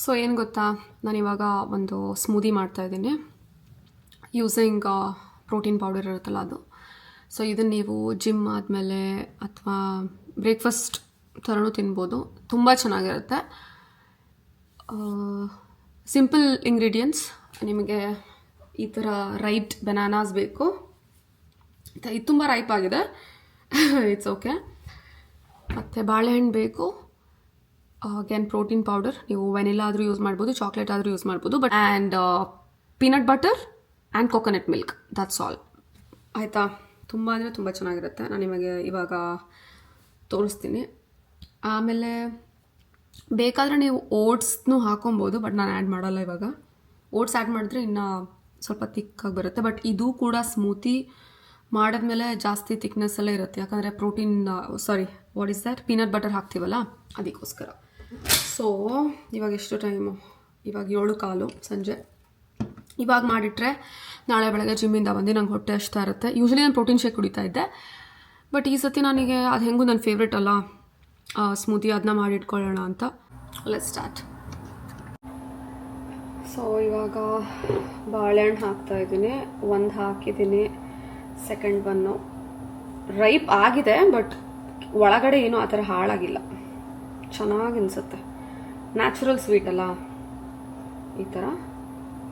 So ಏನು ಗೊತ್ತಾ, ನಾನಿವಾಗ ಒಂದು ಸ್ಮೂದಿ ಮಾಡ್ತಾಯಿದ್ದೀನಿ ಯೂಸಿಂಗ್ ಪ್ರೋಟೀನ್ ಪೌಡರ್ ಇರುತ್ತಲ್ಲ ಅದು. ಸೊ ಇದನ್ನು ನೀವು ಜಿಮ್ ಆದಮೇಲೆ ಅಥವಾ ಬ್ರೇಕ್ಫಾಸ್ಟ್ ಥರನೂ ತಿನ್ಬೋದು, ತುಂಬ ಚೆನ್ನಾಗಿರುತ್ತೆ. Simple ingredients. ನಿಮಗೆ ಈ ಥರ ರೈಟ್ ಬನಾನಾಸ್ ಬೇಕು. ಇದು ತುಂಬ ರೈಪ್ ಆಗಿದೆ, ಇಟ್ಸ್ ಓಕೆ. ಮತ್ತು ಬಾಳೆಹಣ್ಣು ಬೇಕು. ಅಗೇನ್ ಪ್ರೋಟೀನ್ ಪೌಡರ್, ನೀವು ವೆನಿಲಾ ಆದರೂ ಯೂಸ್ ಮಾಡ್ಬೋದು, ಚಾಕ್ಲೇಟ್ ಆದರೂ ಯೂಸ್ ಮಾಡ್ಬೋದು. But and peanut butter and coconut milk, that's all. ಆಯಿತಾ? ತುಂಬ ಅಂದರೆ ತುಂಬ ಚೆನ್ನಾಗಿರುತ್ತೆ. ನಾನು ನಿಮಗೆ ಇವಾಗ ತೋರಿಸ್ತೀನಿ. ಆಮೇಲೆ ಬೇಕಾದರೆ ನೀವು ಓಟ್ಸ್ನೂ ಹಾಕೊಬೋದು, ಬಟ್ ನಾನು ಆ್ಯಡ್ ಮಾಡಲ್ಲ ಇವಾಗ. ಓಟ್ಸ್ ಆ್ಯಡ್ ಮಾಡಿದ್ರೆ ಇನ್ನೂ ಸ್ವಲ್ಪ ತಿಕ್ಕಾಗಿ ಬರುತ್ತೆ. ಬಟ್ ಇದು ಕೂಡ ಸ್ಮೂತಿ ಮಾಡಿದ್ಮೇಲೆ ಜಾಸ್ತಿ ತಿಕ್ನೆಸ್ಸಲ್ಲೇ ಇರುತ್ತೆ, ಯಾಕಂದರೆ protein what is that peanut butter ಹಾಕ್ತೀವಲ್ಲ ಅದಕ್ಕೋಸ್ಕರ. ಸೊ ಇವಾಗ ಎಷ್ಟು ಟೈಮು? ಇವಾಗ 7:15 ಸಂಜೆ. ಇವಾಗ ಮಾಡಿಟ್ರೆ ನಾಳೆ ಬೆಳಗ್ಗೆ ಜಿಮ್ಮಿಂದ ಬಂದು ನಂಗೆ ಹೊಟ್ಟೆ ಅಷ್ಟೇ ಇರುತ್ತೆ. ಯೂಶ್ವಲಿ ನಾನು ಪ್ರೋಟೀನ್ ಶೇಕ್ ಕುಡಿತಾ ಇದ್ದೆ, ಬಟ್ ಈ ಸತಿ ನನಗೆ ಅದು ಹೆಂಗೂ ನನ್ನ ಫೇವ್ರೇಟ್ ಅಲ್ಲ ಸ್ಮೂತಿ, ಅದನ್ನ ಮಾಡಿಟ್ಕೊಳ್ಳೋಣ ಅಂತ. Let's start. ಸೊ ಇವಾಗ ಬಾಳೆಹಣ್ಣು ಹಾಕ್ತಾಯಿದ್ದೀನಿ. ಒಂದು ಹಾಕಿದ್ದೀನಿ, ಸೆಕೆಂಡ್ ಒನ್ನು ರೈಪ್ ಆಗಿದೆ, ಬಟ್ ಒಳಗಡೆ ಏನೂ ಆ ಥರ ಹಾಳಾಗಿಲ್ಲ, ಚೆನ್ನಾಗಿ ಅನಿಸುತ್ತೆ. ನ್ಯಾಚುರಲ್ ಸ್ವೀಟ್ ಅಲ್ಲ, ಈ ಥರ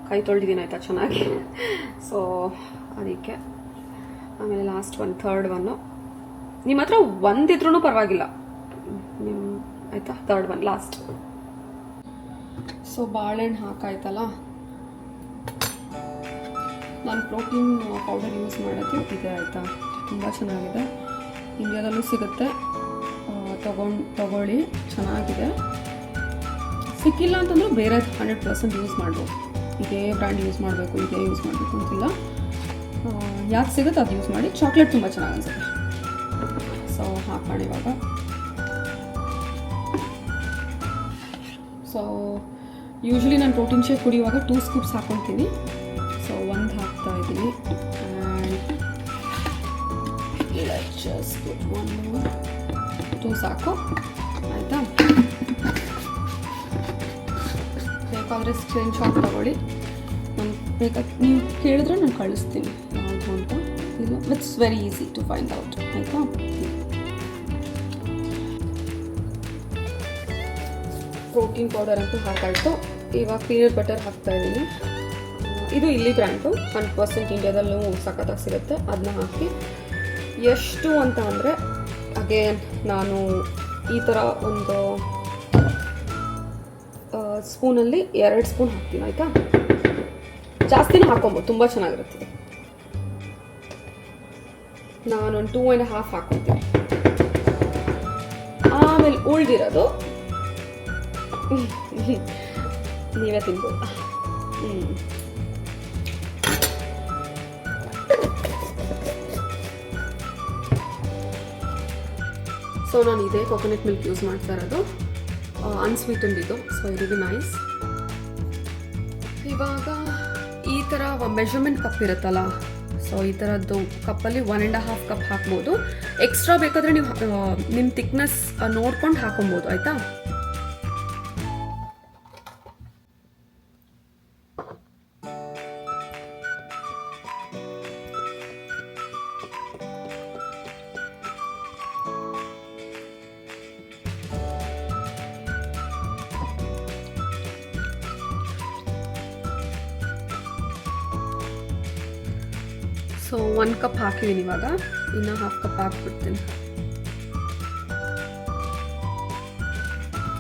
ಕೈ ತೊಳೆದಿದ್ದೀನಿ ಆಯಿತಾ ಚೆನ್ನಾಗಿ. ಸೊ ಅದಕ್ಕೆ ಆಮೇಲೆ ಲಾಸ್ಟ್ ಒನ್, ಥರ್ಡ್ ಒನ್ನು. ನಿಮ್ಮ ಹತ್ರ ಒಂದಿದ್ರೂ ಪರವಾಗಿಲ್ಲ, ನಿಮ್ಮ ಆಯಿತಾ, ಥರ್ಡ್ ಒನ್ ಲಾಸ್ಟ್. ಸೊ ಬಾಳೆಹಣ್ಣು ಹಾಕಾಯ್ತಲ್ಲ, ನಾನು ಪ್ರೋಟೀನ್ ಪೌಡರ್ ಯೂಸ್ ಮಾಡೋದು ಇದೆ ಆಯಿತಾ, ತುಂಬ ಚೆನ್ನಾಗಿದೆ. ಇಂಡಿಯಾದಲ್ಲೂ ಸಿಗುತ್ತೆ, ತಗೊಳ್ಳಿ, ಚೆನ್ನಾಗಿದೆ. ಸಿಕ್ಕಿಲ್ಲ ಅಂತಂದ್ರೆ ಬೇರೆ 100% ಯೂಸ್ ಮಾಡ್ಬೋದು. ಇದೇ ಬ್ರ್ಯಾಂಡ್ ಯೂಸ್ ಮಾಡಬೇಕು, ಇದೇ ಯೂಸ್ ಮಾಡಬೇಕು ಅಂತಿಲ್ಲ, ಯಾಕೆ ಸಿಗುತ್ತೆ ಅದು ಯೂಸ್ ಮಾಡಿ. ಚಾಕ್ಲೇಟ್ ತುಂಬ ಚೆನ್ನಾಗಿ ಅನಿಸುತ್ತೆ. ಸೊ ಹಾಕೋಣ ಇವಾಗ. ಸೊ ಯೂಶ್ವಲಿ ನಾನು ಪ್ರೋಟೀನ್ ಶೇಕ್ ಕುಡಿಯುವಾಗ 2 ಸ್ಕೂಪ್ಸ್ ಹಾಕ್ಕೊತೀನಿ. ಸೊ 1 ಹಾಕ್ತಾ ಇದ್ದೀನಿ. And let's just put 1 more. 2 ಸಾಕು ಆಯಿತಾ. ಬೇಕಾದರೆ ಸ್ಕ್ರೀನ್ ಶಾಟ್ ತಗೊಳ್ಳಿ, ನಾನು ನೀವು ಕೇಳಿದ್ರೆ ನಾನು ಕಳಿಸ್ತೀನಿ ಯಾವುದು ಅಂತ. ಇಲ್ಲ, it's very easy to find out ಆಯಿತಾ. ಪ್ರೋಟೀನ್ ಪೌಡರ್ ಅಂತೂ ಹಾಕಾಯಿತು. ಇವಾಗ ಪೀನಟ್ ಬಟರ್ ಹಾಕ್ತಾಯಿದ್ದೀನಿ. ಇದು ಇಲ್ಲಿ ಬ್ರ್ಯಾಂಡು, 100% ಇಂಡಿಯಾದಲ್ಲೂ ಸಖತ್ತಾಗಿ ಸಿಗುತ್ತೆ. ಅದನ್ನ ಹಾಕಿ ಎಷ್ಟು ಅಂತ ಅಂದರೆ, ಅಗೇನ್ ನಾನು ಈ ಥರ ಒಂದು ಸ್ಪೂನಲ್ಲಿ 2 ಸ್ಪೂನ್ ಹಾಕ್ತೀನಿ ಆಯಿತಾ. ಜಾಸ್ತಿನೂ ಹಾಕೊಬೋದು, ತುಂಬ ಚೆನ್ನಾಗಿರುತ್ತೆ. ನಾನೊಂದು 2.5 ಹಾಕ್ಕೊತೀನಿ. ಆಮೇಲೆ ಉಳಿದಿರೋದು ನೀವೇ ತಿನ್ಬೋದು. ಸೊ ನಾನು ಇದೇ ಕೊಕೊನಟ್ ಮಿಲ್ಕ್ ಯೂಸ್ ಮಾಡ್ತಾ ಇರೋದು, ಅನ್ಸ್ವೀಟೆಂಡ್ ಇದು. ಸೊ ಇದು ನೈಸ್. ಇವಾಗ ಈ ಥರ ಮೆಷರ್ಮೆಂಟ್ ಕಪ್ ಇರುತ್ತಲ್ಲ, ಸೊ ಈ ಥರದ್ದು ಕಪ್ಪಲ್ಲಿ 1.5 ಕಪ್ ಹಾಕ್ಬೋದು. ಎಕ್ಸ್ಟ್ರಾ ಬೇಕಾದರೆ ನೀವು ನಿಮ್ಮ ಥಿಕ್ನೆಸ್ ನೋಡ್ಕೊಂಡು ಹಾಕೊಬೋದು ಆಯಿತಾ. ಸೊ 1 ಕಪ್ ಹಾಕಿದ್ದೀನಿ. ಇವಾಗ ಇನ್ನೂ 1/2 ಕಪ್ ಹಾಕ್ಬಿಡ್ತೀನಿ.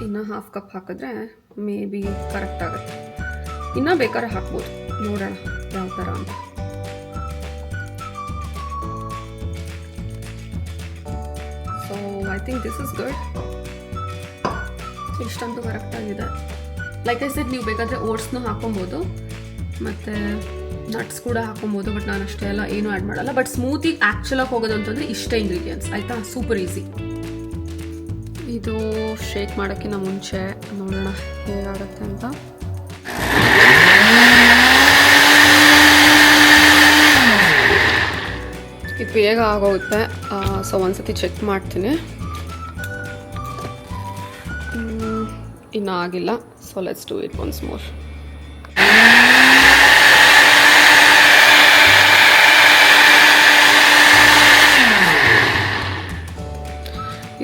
ಇನ್ನೂ 1/2 ಕಪ್ ಹಾಕಿದ್ರೆ ಮೇ ಬಿ ಕರೆಕ್ಟ್ ಆಗುತ್ತೆ. ಇನ್ನೂ ಬೇಕಾದ್ರೆ ಹಾಕ್ಬೋದು, ನೋಡೋಣ ಯಾವ ಥರ ಅಂತ. So I think this is good. ಇಷ್ಟಂತೂ ಕರೆಕ್ಟಾಗಿದೆ. ಲೈಕ್ ಐ ಸೆಡ್, ನೀವು ಬೇಕಾದರೆ ಓಟ್ಸ್ನೂ ಹಾಕೊಬೋದು ಮತ್ತು ನಟ್ಸ್ ಕೂಡ ಹಾಕೊಬೋದು, ಬಟ್ ನಾನು ಅಷ್ಟೇ ಎಲ್ಲ ಏನೂ ಆ್ಯಡ್ ಮಾಡಲ್ಲ. ಬಟ್ ಸ್ಮೂತಿಗೆ ಆ್ಯಕ್ಚುಲಾಗಿ ಹೋಗೋದು ಅಂತಂದರೆ ಇಷ್ಟೇ ಇಂಗ್ರೀಡಿಯೆಂಟ್ಸ್ ಆಯಿತಾ. Super easy. ಇದು ಶೇಕ್ ಮಾಡೋಕ್ಕಿಂತ ಮುಂಚೆ ನೋಡೋಣ ಹೇಗಾಗುತ್ತೆ ಅಂತ. ಇದು ಬೇಗ ಆಗೋಗುತ್ತೆ. ಸೊ ಒಂದ್ಸತಿ ಚೆಕ್ ಮಾಡ್ತೀನಿ. ಇನ್ನೂ ಆಗಿಲ್ಲ. So let's do it once more.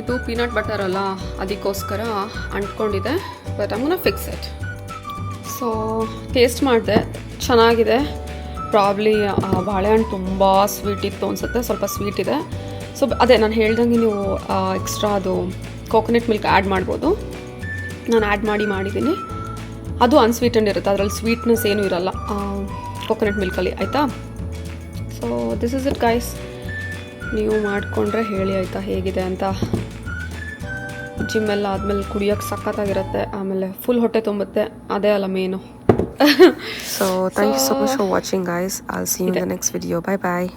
ಇದು ಪೀನಟ್ ಬಟರ್ ಅಲ್ಲ, ಅದಕ್ಕೋಸ್ಕರ ಅಂಟ್ಕೊಂಡಿದೆ. But I gonna fix it. So taste ಮಾಡಿದೆ, ಚೆನ್ನಾಗಿದೆ. ಪ್ರಾಬ್ಲಿ ಬಾಳೆಹಣ್ಣು ತುಂಬ ಸ್ವೀಟ್ ಇತ್ತು ಅನಿಸುತ್ತೆ, ಸ್ವಲ್ಪ ಸ್ವೀಟ್ ಇದೆ. ಸೊ ಅದೇ ನಾನು ಹೇಳ್ದಂಗೆ ನೀವು ಎಕ್ಸ್ಟ್ರಾ ಅದು ಕೋಕೋನಟ್ ಮಿಲ್ಕ್ ಆ್ಯಡ್ ಮಾಡ್ಬೋದು. ನಾನು ಆ್ಯಡ್ ಮಾಡಿದ್ದೀನಿ. ಅದು ಅನ್ಸ್ವೀಟೆಂಡ್ ಇರುತ್ತೆ, ಅದರಲ್ಲಿ ಸ್ವೀಟ್ನೆಸ್ ಏನೂ ಇರಲ್ಲ ಕೋಕೋನಟ್ ಮಿಲ್ಕಲ್ಲಿ, ಆಯಿತಾ? So this is it guys. ನೀವು ಮಾಡಿಕೊಂಡ್ರೆ ಹೇಳಿ ಆಯಿತಾ ಹೇಗಿದೆ ಅಂತ. ಜಿಮ್ ಎಲ್ಲ ಆದಮೇಲೆ ಕುಡಿಯೋಕ್ಕೆ ಸಖತ್ತಾಗಿರುತ್ತೆ, ಆಮೇಲೆ ಫುಲ್ ಹೊಟ್ಟೆ ತುಂಬುತ್ತೆ, ಅದೇ ಅಲ್ಲ main. So thank you so much for watching, guys. I'll see you in the next video. Bye bye.